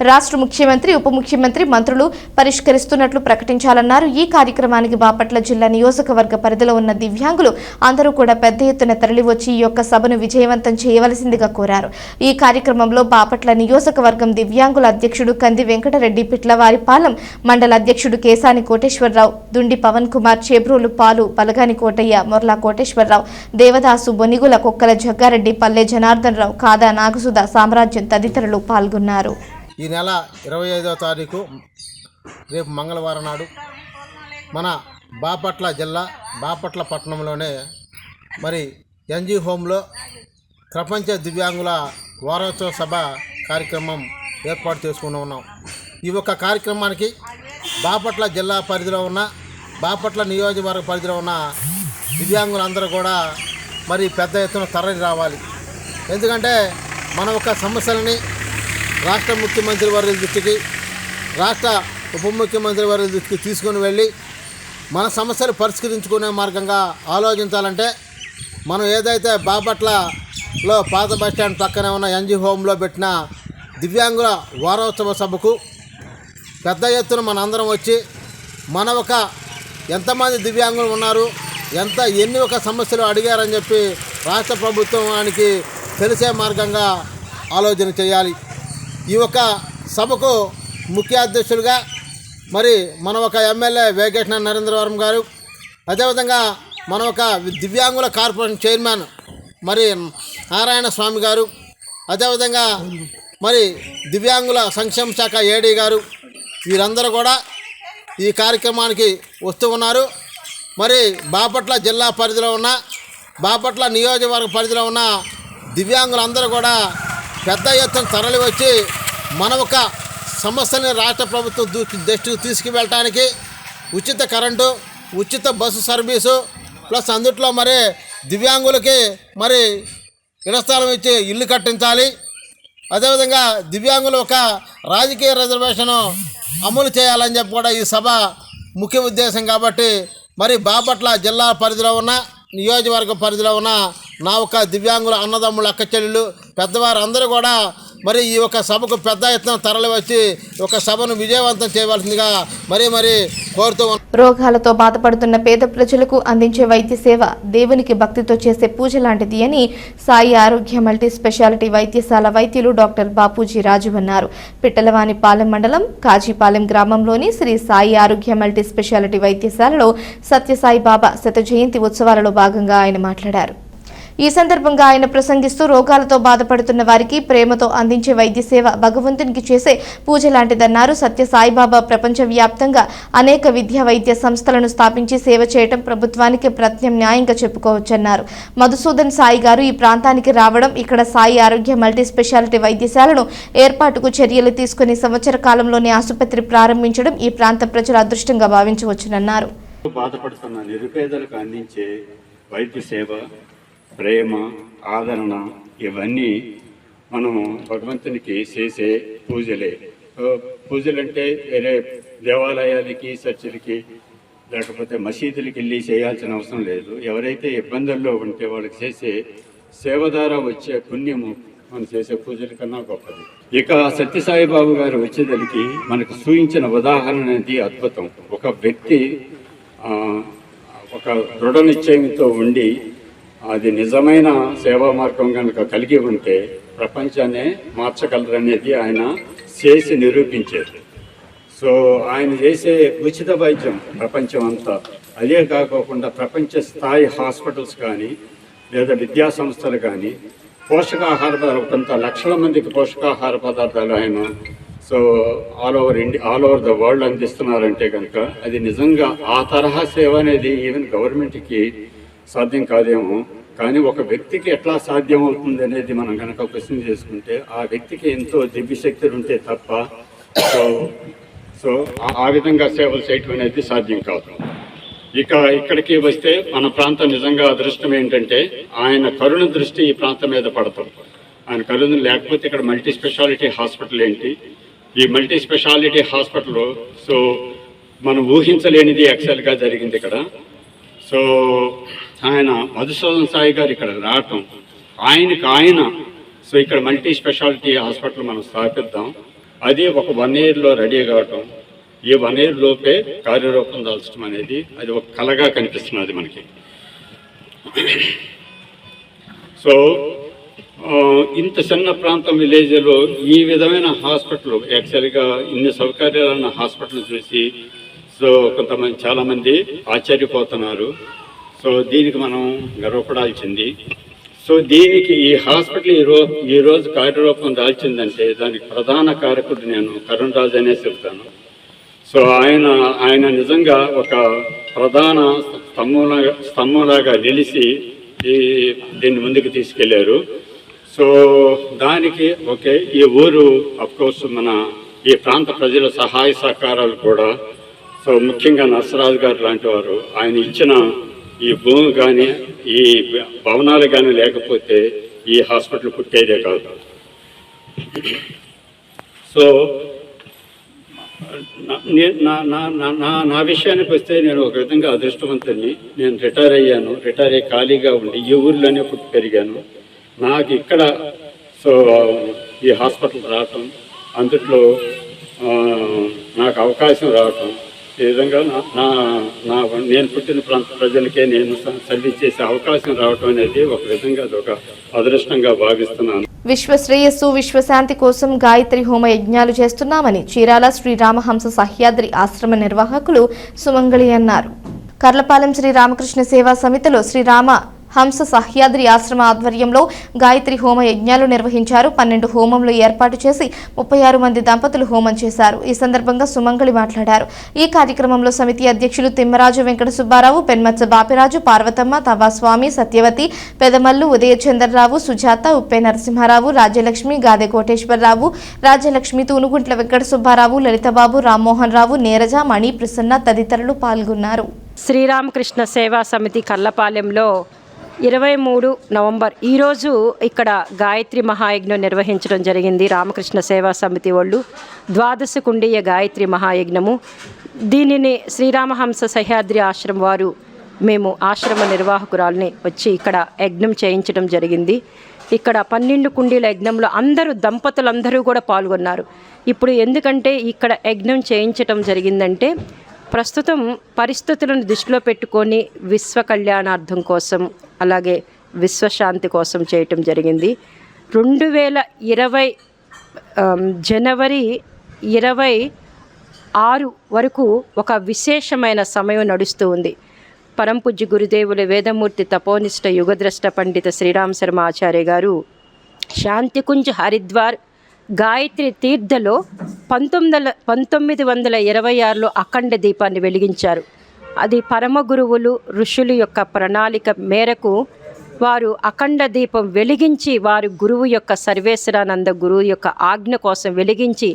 రాష్ట్ర ముఖ్యమంత్రి, ఉప ముఖ్యమంత్రి, మంత్రులు పరిష్కరిస్తున్నట్లు ప్రకటించాలన్నారు. ఈ కార్యక్రమానికి బాపట్ల జిల్లా నియోజకవర్గ పరిధిలో ఉన్న దివ్యాంగులు అందరూ కూడా పెద్ద ఎత్తున తరలివచ్చి ఈ యొక్క సభను విజయవంతం చేయవలసిందిగా కోరారు. ఈ కార్యక్రమంలో బాపట్ల నియోజకవర్గం దివ్యాంగుల అధ్యక్షుడు కంది వెంకటరెడ్డి, పిట్లవారిపాలెం మండల అధ్యక్షుడు కేసాని కోటేశ్వరరావు, దుండి పవన్ కుమార్, చేబ్రోలు పాలు, పలగాని కోటయ్య, మొర్లా కోటేశ్వరరావు, దేవదాసు, బొనిగుల కొక్కల జగ్గారెడ్డి, పల్లె జనార్దన్ రావు, కాదా నాగసుధ, సామ్రాజ్యం తదితరులు పాల్గొన్నారు. ఈ నెల 25వ తారీఖు రేపు మంగళవారం నాడు మన బాపట్ల జిల్లా బాపట్ల పట్టణంలోనే మరి ఎన్జీ హోమ్లో ప్రపంచ దివ్యాంగుల వారోత్సవ సభ కార్యక్రమం ఏర్పాటు చేసుకుని ఉన్నాం. ఈ యొక్క కార్యక్రమానికి బాపట్ల జిల్లా పరిధిలో ఉన్న బాపట్ల నియోజకవర్గ పరిధిలో ఉన్న దివ్యాంగులందరూ కూడా మరి పెద్ద ఎత్తున తరలి రావాలి. ఎందుకంటే మన యొక్క సమస్యలని రాష్ట్ర ముఖ్యమంత్రి వారి దృష్టికి, రాష్ట్ర ఉప ముఖ్యమంత్రి వారి దృష్టికి తీసుకుని వెళ్ళి మన సమస్యలు పరిష్కరించుకునే మార్గంగా ఆలోచించాలంటే మనం ఏదైతే బాపట్లలో పాత బస్టాండ్ పక్కనే ఉన్న ఎన్జీ హోమ్లో పెట్టిన దివ్యాంగుల వారోత్సవ సభకు పెద్ద ఎత్తున మనందరం వచ్చి మన ఒక ఎంతమంది దివ్యాంగులు ఉన్నారు, ఎన్ని ఒక సమస్యలు అడిగారని చెప్పి రాష్ట్ర ప్రభుత్వానికి తెలిసే మార్గంగా ఆలోచన చేయాలి. ఈ యొక్క సభకు ముఖ్య అధ్యక్షులుగా మరి మన ఒక ఎమ్మెల్యే వేగేశ్న నరేంద్రవరం గారు, అదేవిధంగా మన ఒక దివ్యాంగుల కార్పొరేషన్ చైర్మన్ మరి నారాయణ స్వామి గారు, అదేవిధంగా మరి దివ్యాంగుల సంక్షేమ శాఖ ఏడీ గారు, వీరందరూ కూడా ఈ కార్యక్రమానికి వస్తూ ఉన్నారు. మరి బాపట్ల జిల్లా పరిధిలో ఉన్న బాపట్ల నియోజకవర్గ పరిధిలో ఉన్న దివ్యాంగులందరూ కూడా పెద్ద ఎత్తున తరలి వచ్చి మన ఒక సమస్యని రాష్ట్ర ప్రభుత్వం దృష్టికి తీసుకువెళ్ళటానికి ఉచిత కరెంటు, ఉచిత బస్సు సర్వీసు, ప్లస్ అందుట్లో మరి దివ్యాంగులకి మరి ఇళ్లస్థలం ఇచ్చి ఇల్లు కట్టించాలి. అదేవిధంగా దివ్యాంగులు ఒక రాజకీయ రిజర్వేషను అమలు చేయాలని చెప్పి కూడా ఈ సభ ముఖ్య ఉద్దేశం. కాబట్టి మరి బాపట్ల జిల్లా పరిధిలో ఉన్న నియోజకవర్గ పరిధిలో ఉన్న నా ఒక దివ్యాంగుల అన్నదమ్ముల అక్క చెల్లెళ్ళు పెద్దవారు అందరూ కూడా మరి ఈ యొక్క సభకు పెద్ద ఎత్తున తరలి వచ్చి ఒక సభను విజయవంతం చేయవలసిందిగా మరీ కోరుతూ. రోగాలతో బాధపడుతున్న పేద ప్రజలకు అందించే వైద్య సేవ దేవునికి భక్తితో చేసే పూజ లాంటిది అని సాయి ఆరోగ్య మల్టీ స్పెషాలిటీ వైద్యశాల వైద్యులు డాక్టర్ బాపూజీ రాజు అన్నారు. పిట్టలవానిపాలెం మండలం కాజీపాలెం గ్రామంలోని శ్రీ సాయి ఆరోగ్య మల్టీ స్పెషాలిటీ వైద్యశాలలో సత్యసాయి బాబా శత జయంతి ఉత్సవాలలో భాగంగా ఆయన మాట్లాడారు. ఈ సందర్భంగా ఆయన ప్రసంగిస్తూ రోగాలతో బాధపడుతున్న వారికి ప్రేమతో అందించే వైద్య సేవ భగవంతునికి చేసే పూజ లాంటిదన్నారు. సత్య సాయిబాబా ప్రపంచవ్యాప్తంగా అనేక విద్యా వైద్య సంస్థలను స్థాపించి సేవ చేయడం ప్రభుత్వానికి ప్రత్యామ్నాయంగా చెప్పుకోవచ్చన్నారు. మధుసూదన్ సాయి గారు ఈ ప్రాంతానికి రావడం, ఇక్కడ సాయి ఆరోగ్య మల్టీ స్పెషాలిటీ వైద్యశాలను ఏర్పాటుకు చర్యలు తీసుకుని సంవత్సర కాలంలోనే ఆసుపత్రి ప్రారంభించడం ఈ ప్రాంత ప్రజల అదృష్టంగా భావించవచ్చునన్నారు. బాధపడుతున్న నిరుపేదలకు అందించే వైద్య సేవ, ప్రేమ, ఆదరణ ఇవన్నీ మనం భగవంతునికి చేసే పూజలే. పూజలంటే వేరే దేవాలయాలకి, చర్చిలకి, లేకపోతే మసీదులకి వెళ్ళి చేయాల్సిన అవసరం లేదు. ఎవరైతే ఇబ్బందుల్లో ఉంటే వాళ్ళకి చేసే సేవ ద్వారా వచ్చే పుణ్యము మనం చేసే పూజల కన్నా గొప్పది. ఇక సత్యసాయిబాబు గారు వచ్చేదానికి మనకు చూపించిన ఉదాహరణ అనేది అద్భుతం. ఒక వ్యక్తి ఒక దృఢ నిశ్చయంతో ఉండి అది నిజమైన సేవా మార్గం కనుక కలిగి ఉంటే ప్రపంచాన్ని మార్చగలరనేది ఆయన చేసి నిరూపించారు. సో ఆయన చేసే ఉచిత వైద్యం ప్రపంచం అంతా, అదే కాకోకుండా ప్రపంచ స్థాయి హాస్పిటల్స్ కానీ లేదా విద్యా సంస్థలు కానీ పోషకాహార కొంత లక్షల మందికి పోషకాహార పదార్థాలు ఆయన so all over the world అందిస్తున్నారంటే కనుక అది నిజంగా ఆ తరహా సేవ అనేది ఈవెన్ గవర్నమెంట్కి సాధ్యం కాదేమో, కానీ ఒక వ్యక్తికి ఎట్లా సాధ్యం అవుతుంది అనేది మనం కనుక క్వశ్చన్ చేసుకుంటే ఆ వ్యక్తికి ఎంతో దివ్యశక్తులు ఉంటే తప్ప సో ఆ విధంగా సేవలు చేయటం అనేది సాధ్యం కాదు. ఇక్కడికి వస్తే మన ప్రాంతం నిజంగా అదృష్టం ఏంటంటే ఆయన కరుణ దృష్టి ఈ ప్రాంతం మీద పడతాం. ఆయన కరుణ లేకపోతే ఇక్కడ మల్టీ స్పెషాలిటీ హాస్పిటల్ ఏంటి, ఈ మల్టీ స్పెషాలిటీ హాస్పిటల్ సో మనం ఊహించలేనిది యాక్చువల్గా జరిగింది ఇక్కడ. సో ఆయన మధుసూదన్ సాయి గారు ఇక్కడ రావటం, ఆయన సో ఇక్కడ మల్టీ స్పెషాలిటీ హాస్పిటల్ మనం స్థాపిద్దాం అది ఒక 1 yearలో రెడీ కావటం, ఈ 1 year లోపే కార్యరూపం దాల్చడం అనేది అది ఒక కళగా కనిపిస్తున్నది మనకి. సో ఇంత చిన్న ప్రాంతం విలేజ్లో ఈ విధమైన హాస్పిటల్, యాక్చువల్గా ఇన్ని సౌకర్యాలున్న హాస్పిటల్ చూసి సో కొంతమంది చాలామంది ఆశ్చర్యపోతున్నారు. సో దీనికి మనం గర్వపడాల్సింది. సో దీనికి ఈ హాస్పిటల్ ఈరోజు కార్యరూపం దాల్చిందంటే దానికి ప్రధాన కారకుడు నేను కరుణ్ రాజు అనే చెప్తాను. సో ఆయన నిజంగా ఒక ప్రధాన స్తంభంలాగా నిలిచి దీన్ని ముందుకు తీసుకెళ్లారు. సో దానికి ఈ ఊరు అఫ్కోర్స్ మన ఈ ప్రాంత ప్రజల సహాయ సహకారాలు కూడా, సో ముఖ్యంగా నర్సరాజు గారు లాంటి వారు ఆయన ఇచ్చిన ఈ భూమి కానీ ఈ భవనాలు కానీ లేకపోతే ఈ హాస్పిటల్ పుట్టేదే కాదు. సో నా విషయానికి వస్తే నేను ఒక విధంగా అదృష్టవంతుని. నేను రిటైర్ అయ్యాను. రిటైర్ అయ్యి ఖాళీగా ఉండి ఈ ఊర్లోనే పుట్టి పెరిగాను. నాకు ఇక్కడ సో ఈ హాస్పిటల్ రావటం, అందుట్లో నాకు అవకాశం రావటం, ఈ విధంగా నేను పుట్టిన ప్రాంత ప్రజలకే నేను సర్వీస్ చేసే అవకాశం రావటం అనేది ఒక విధంగా అదొక అదృష్టంగా భావిస్తున్నాను. విశ్వ శ్రేయస్సు విశ్వశాంతి కోసం గాయత్రి హోమ యజ్ఞాలు చేస్తున్నామని చీరాల శ్రీరామహంస సహ్యాద్రి ఆశ్రమ నిర్వాహకులు సుమంగళి అన్నారు. కర్లపాలెం శ్రీ రామకృష్ణ సేవా సమితిలో శ్రీరామ హంస సహ్యాద్రి ఆశ్రమ ఆధ్వర్యంలో గాయత్రి హోమ యజ్ఞాలు నిర్వహించారు. 12 హోమంలు ఏర్పాటు చేసి 36 మంది దంపతులు హోమం చేశారు. ఈ సందర్భంగా సుమంగళి మాట్లాడారు. ఈ కార్యక్రమంలో సమితి అధ్యక్షులు తిమ్మరాజు వెంకట సుబ్బారావు, పెన్మత్స బాపిరాజు, పార్వతమ్మ, తవ్వాస్వామి, సత్యవతి, పెదమల్లు, ఉదయచంద్రరావు, సుజాత, ఉప్పే నరసింహారావు, రాజ్యలక్ష్మి, గాదె కోటేశ్వరరావు, రాజ్యలక్ష్మి, తూనుగుంట్ల వెంకట సుబ్బారావు, లలితబాబు, రామ్మోహన్ రావు, నీరజ, మణి, ప్రసన్న తదితరులు పాల్గొన్నారు. శ్రీరామకృష్ణ సేవా సమితి కర్లపాలెంలో 23 నవంబర్ ఈరోజు ఇక్కడ గాయత్రి మహాయజ్ఞం నిర్వహించడం జరిగింది. రామకృష్ణ సేవా సమితి వాళ్ళు 12 కుండీయ గాయత్రి మహాయజ్ఞము. దీనిని శ్రీరామహంస సహ్యాద్రి ఆశ్రమం వారు, మేము ఆశ్రమ నిర్వాహకురాలని వచ్చి ఇక్కడ యజ్ఞం చేయించడం జరిగింది. ఇక్కడ 12 కుండీల యజ్ఞంలో దంపతులందరూ కూడా పాల్గొన్నారు. ఇప్పుడు ఎందుకంటే ఇక్కడ యజ్ఞం చేయించడం జరిగిందంటే ప్రస్తుతం పరిస్థితులను దృష్టిలో పెట్టుకొని విశ్వ కళ్యాణార్థం కోసం, అలాగే విశ్వశాంతి కోసం చేయటం జరిగింది. 2020 జనవరి 26 వరకు ఒక విశేషమైన సమయం నడుస్తూ ఉంది. పరంపూజ్య గురుదేవుల వేదమూర్తి తపోనిష్ట యుగద్రష్ట పండిత శ్రీరామ శర్మ ఆచార్య గారు శాంతికుంజ్ హరిద్వార్ గాయత్రి తీర్థలో 1926లో అఖండ దీపాన్ని వెలిగించారు. అది పరమ గురువులు ఋషుల యొక్క ప్రణాళిక మేరకు వారు అఖండ దీపం వెలిగించి, వారు గురువు యొక్క సర్వేశ్వరానంద గురువు యొక్క ఆజ్ఞ కోసం వెలిగించి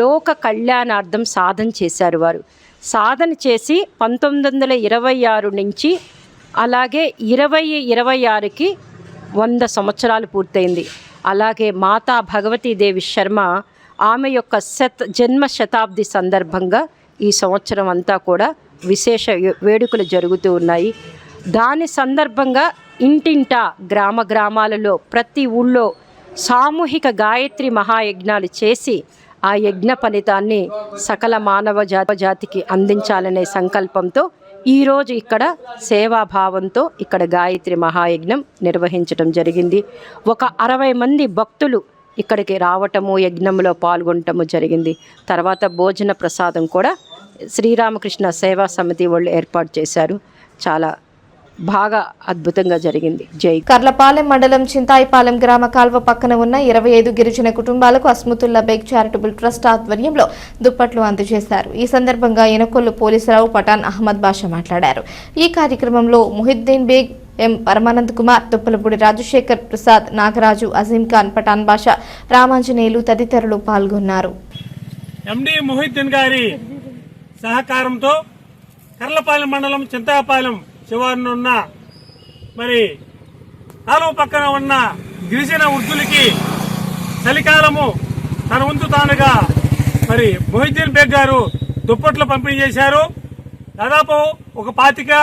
లోక కళ్యాణార్థం సాధన చేశారు. వారు సాధన చేసి 1926 నుంచి అలాగే 2026కి 100 సంవత్సరాలు పూర్తయింది. అలాగే మాతా భగవతీదేవి శర్మ ఆమె యొక్క జన్మ శతాబ్ది సందర్భంగా ఈ సంవత్సరం అంతా కూడా విశేష వేడుకలు జరుగుతూ ఉన్నాయి. దాని సందర్భంగా ఇంటింటా గ్రామాలలో ప్రతి ఊళ్ళో సామూహిక గాయత్రి మహాయజ్ఞాలు చేసి ఆ యజ్ఞ ఫలితాన్ని సకల మానవ జాతికి అందించాలనే సంకల్పంతో ఈరోజు ఇక్కడ సేవాభావంతో ఇక్కడ గాయత్రి మహాయజ్ఞం నిర్వహించడం జరిగింది. ఒక 60 మంది భక్తులు ఇక్కడికి రావటము, యజ్ఞంలో పాల్గొనటము జరిగింది. తర్వాత భోజన ప్రసాదం కూడా శ్రీరామకృష్ణ సేవా సమితి వాళ్ళు ఏర్పాటు చేశారు. చాలా బాగా అద్భుతంగా జరిగింది. జై. కర్లపాలెం మండలం చింతాయిపాలెం గ్రామ కాల్వ పక్కన ఉన్న 25 గిరిజన కుటుంబాలకు అస్మతుల్లా బేగ్ చారిటబుల్ ట్రస్ట్ ఆధ్వర్యంలో దుప్పట్లు అందజేశారు. ఈ సందర్భంగా ఇనకొల్లు పోలీసురావు పఠాన్ అహ్మద్ బాషా మాట్లాడారు. ఈ కార్యక్రమంలో ముహిద్దీన్ బేగ్, ఎం పరమానంద్ కుమార్, తుప్పలపూడి రాజశేఖర్ ప్రసాద్, నాగరాజు, అజీం ఖాన్, పఠాన్ బాషా, రామాంజనేయులు తదితరులు పాల్గొన్నారు. ఎండి ముహిద్దీన్ గారి సహకారంతో కర్లపాలెం మండలం చింతాపాలెం శివారును ఉన్న మరి కాలువ పక్కన ఉన్న గిరిజన వృద్ధులకి చలికాలము తన వంతు తానుగా మరి మొహిద్దీన్ బేగ్ గారు దుప్పట్లు పంపిణీ చేశారు. దాదాపు ఒక 25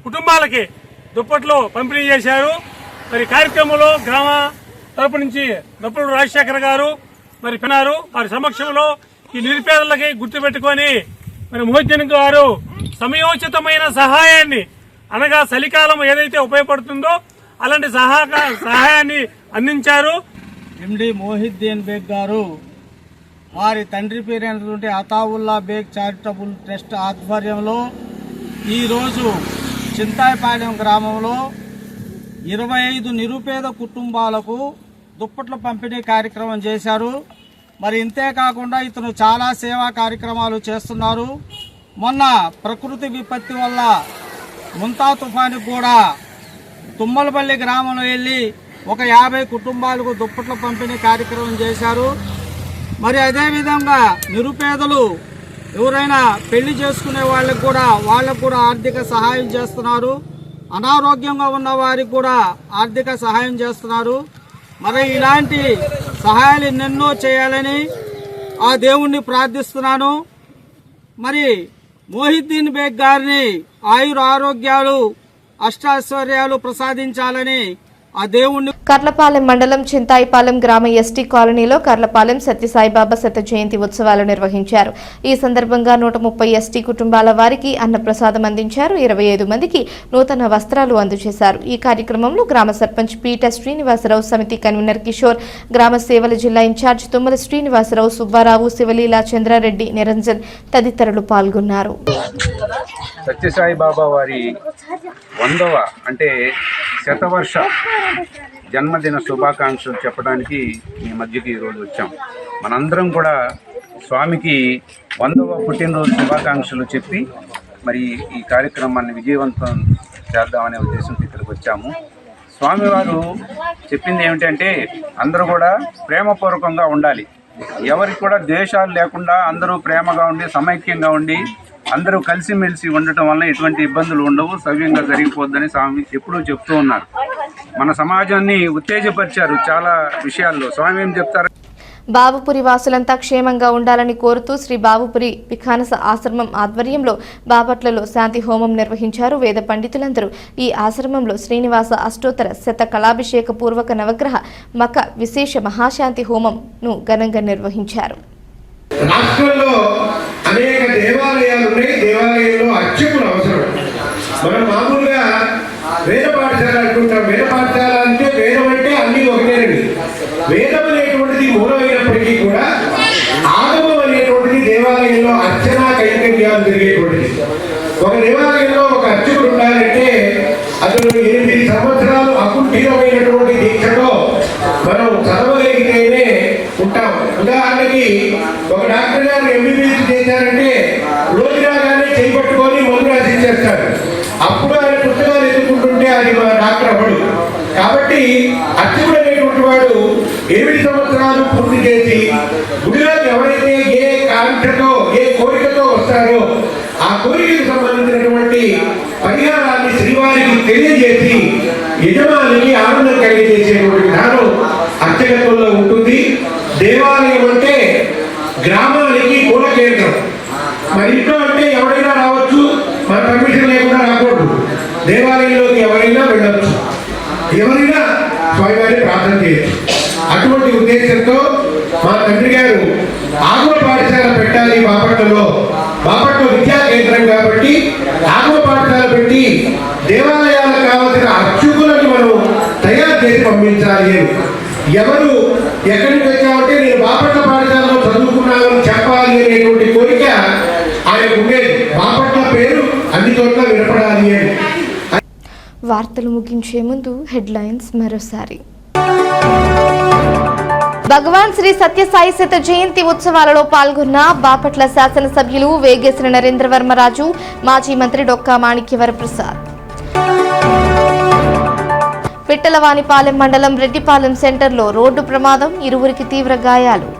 కుటుంబాలకి దుప్పట్లు పంపిణీ చేశారు. మరి కార్యక్రమంలో గ్రామ తరపు నుంచి నప్పుడు రాజశేఖర్ గారు, మరి పెన్నారు వారి సమక్షంలో ఈ నిరుపేదలకి గుర్తుపెట్టుకొని మరి మోహిద్దీన్ గారు సమయోచితమైన సహాయాన్ని అనగా చలికాలం ఏదైతే ఉపయోగపడుతుందో అలాంటి సహాయాన్ని అందించారు. ఎండి మోహిద్దీన్ బేగ్ గారు వారి తండ్రి పేరైనటువంటి అతావుల్లా బేగ్ చారిటబుల్ ట్రస్ట్ ఆధ్వర్యంలో ఈరోజు చింతాయిపాలెం గ్రామంలో 25 నిరుపేద కుటుంబాలకు దుప్పట్ల పంపిణీ కార్యక్రమం చేశారు. మరి ఇంతేకాకుండా ఇతను చాలా సేవా కార్యక్రమాలు చేస్తున్నారు. మొన్న ప్రకృతి విపత్తి వల్ల ముంతా తుఫాను కూడా తుమ్మలపల్లి గ్రామంలో వెళ్ళి ఒక 50 కుటుంబాలకు దుప్పట్ల పంపిణీ కార్యక్రమం చేశారు. మరి అదేవిధంగా నిరుపేదలు ఎవరైనా పెళ్లి చేసుకునే వాళ్ళకు కూడా ఆర్థిక సహాయం చేస్తున్నారు. అనారోగ్యంగా ఉన్న వారికి కూడా ఆర్థిక సహాయం చేస్తున్నారు. మరి ఇలాంటి సహాయాలు ఎన్నెన్నో చేయాలని ఆ దేవుణ్ణి ప్రార్థిస్తున్నాను. మరి మోహిద్దీన్ బేగ్ గారిని ఆయుర ఆరోగ్యాలు అష్టైశ్వర్యాలు ప్రసాదించాలని ఆ దేవుణ్ణి. కర్లపాలెం మండలం చింతాయిపాలెం గ్రామ ఎస్టీ కాలనీలో కర్లపాలెం సత్యసాయిబాబా శత జయంతి ఉత్సవాలు నిర్వహించారు. ఈ సందర్భంగా 130 ఎస్టీ కుటుంబాల వారికి అన్నప్రసాదం అందించారు. 25 మందికి నూతన వస్త్రాలు అందజేశారు. ఈ కార్యక్రమంలో గ్రామ సర్పంచ్ పీట శ్రీనివాసరావు, సమితి కన్వీనర్ కిషోర్, గ్రామ సేవల జిల్లా ఇన్ఛార్జ్ తుమ్మల శ్రీనివాసరావు, సుబ్బారావు, శివలీల, చంద్రారెడ్డి, నిరంజన్ తదితరులు పాల్గొన్నారు. సత్యసాయిబాబా వారి 100వ అంటే శతవర్ష జన్మదిన శుభాకాంక్షలు చెప్పడానికి మీ మధ్యకి ఈరోజు వచ్చాం. మనందరం కూడా స్వామికి 100వ పుట్టినరోజు శుభాకాంక్షలు చెప్పి మరి ఈ కార్యక్రమాన్ని విజయవంతం చేద్దామనే ఉద్దేశంతో ఇక్కడికి వచ్చాము. స్వామివారు చెప్పింది ఏమిటంటే అందరూ కూడా ప్రేమపూర్వకంగా ఉండాలి, ఎవరికి కూడా ద్వేషాలు లేకుండా అందరూ ప్రేమగా ఉండి సమైక్యంగా ఉండి అందరూ కలిసిమెలిసి ఉండటం వల్ల ఎటువంటి ఇబ్బందులు ఉండవు, సవ్యంగా జరిగిపోద్దని స్వామి ఎప్పుడూ చెప్తూ ఉన్నారు. మన సమాజాన్ని ఉత్తేజపరిచారు చాలా విషయాల్లో. స్వామి ఏం చెప్తారు? బాబుపురి వాసులంతా క్షేమంగా ఉండాలని కోరుతూ శ్రీ బాబుపురి విఖానస ఆశ్రమం ఆధ్వర్యంలో బాపట్లలో శాంతి హోమం నిర్వహించారు. వేద పండితులందరూ ఈ ఆశ్రమంలో శ్రీనివాస అష్టోత్తర శత కళాభిషేక పూర్వక నవగ్రహ మక విశేష మహాశాంతి హోమంను ఘనంగా నిర్వహించారు. రాష్ట్రంలో అనేక దేవాలయాలు ఉన్నాయి. దేవాలయంలో అర్చకులు అవసరం. మనం మామూలుగా వేద పాఠశాల అంటుంటాం. వేద పాఠశాల అంటే వేదం అంటే అన్ని ఒకటేనండి. వేదం అనేటువంటిది మూలమైనప్పటికీ కూడా ఆగమం అనేటువంటిది దేవాలయంలో అర్చనా కైంకర్యాలు జరిగేటువంటిది. ఒక దేవాలయంలో ఒక అర్చకుడు ఉండాలంటే అతను 8 సంవత్సరాలు అకుంఠితమైనటువంటి దీక్షలో మనం చదవగలిగితేనే ఉంటాం. ఉదాహరణకి ఒక డాక్టర్ గారు ఎంబీబీఎస్ చేశారంటే రోజు రాగానే చేపట్టుకొని మందు రాసిచ్చేస్తారు. అప్పుడు ఆయన పుస్తకాలు ఎదుర్కొంటుంటే అది మన డాక్టర్ అవ్వడు. కాబట్టి అర్చకుడు అనేటువంటి వాడు 8 సంవత్సరాలు పూర్తి చేసి గుడిలోకి ఎవరైతే ఏ కాంక్షతో ఏ కోరికతో వస్తారో ఆ కోరికకు సంబంధించినటువంటి పరిహారాన్ని శ్రీవారికి తెలియజేసి యజమానికి ఆనందం కలిగజేసేటువంటి విధానం అర్చకత్వంలో ఉంటుంది. దేవాలయం అంటే గ్రామానికి మూల కేంద్రం. మరి ఇంట్లో అంటే ఎవరైనా రావచ్చు, మన పర్మిషన్ లేకుండా రాకూడదు. దేవాలయంలోకి ఎవరైనా వెళ్ళవచ్చు, ఎవరైనా స్వామివారిని ప్రార్థన చేయొచ్చు. అటువంటి ఉద్దేశంతో మా తండ్రి గారు ఆగమ పాఠశాల పెట్టాలి బాపట్లలో. బాపట్ల విద్యా కేంద్రం కాబట్టి ఆగమ పాఠశాల పెట్టి దేవాలయాలకు కావాల్సిన అర్చకులను మనం తయారు చేసి పంపించాలి అని. ఎవరు ఎక్కడికి వచ్చామంటే నేను బాపట్ల పాఠశాలలో చదువుకున్నామని చెప్పాలి అనేటువంటి కోరిక ఆయనకు ఉండేది. బాపట్ల పేరు అన్ని చోట్ల వినపడాలి అని. వార్తలు ముగించే ముందు హెడ్లైన్స్ మరోసారి. భగవాన్ శ్రీ సత్యసాయి శత జయంతి ఉత్సవాలలో పాల్గొన్న బాపట్ల శాసనసభ్యులు వేగేసిన నరేంద్రవర్మరాజు, మాజీ మంత్రి డొక్కా మాణిక్యవరప్రసాద్. పిట్టలవానిపాలెం మండలం రెడ్డిపాలెం సెంటర్లో రోడ్డు ప్రమాదం, ఇరువురికి తీవ్ర గాయాలు.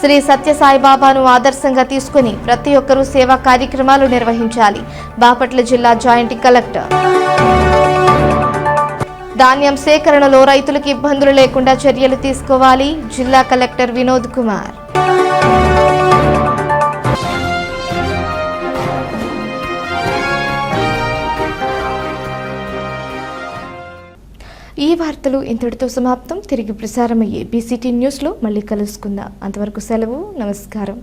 శ్రీ సత్యసాయిబాబాను ఆదర్శంగా తీసుకుని ప్రతి ఒక్కరూ సేవా కార్యక్రమాలు నిర్వహించాలి, బాపట్ల జిల్లా జాయింట్ కలెక్టర్. ధాన్యం సేకరణలో రైతులకు ఇబ్బందులు లేకుండా చర్యలు తీసుకోవాలి, జిల్లా కలెక్టర్ వినోద్ కుమార్. ఈ వార్తలు ఇంతటితో సమాప్తం. తిరిగి ప్రసారమయ్యే బీసీటీ న్యూస్లో మళ్ళీ కలుసుకుందాం. అంతవరకు సెలవు. నమస్కారం.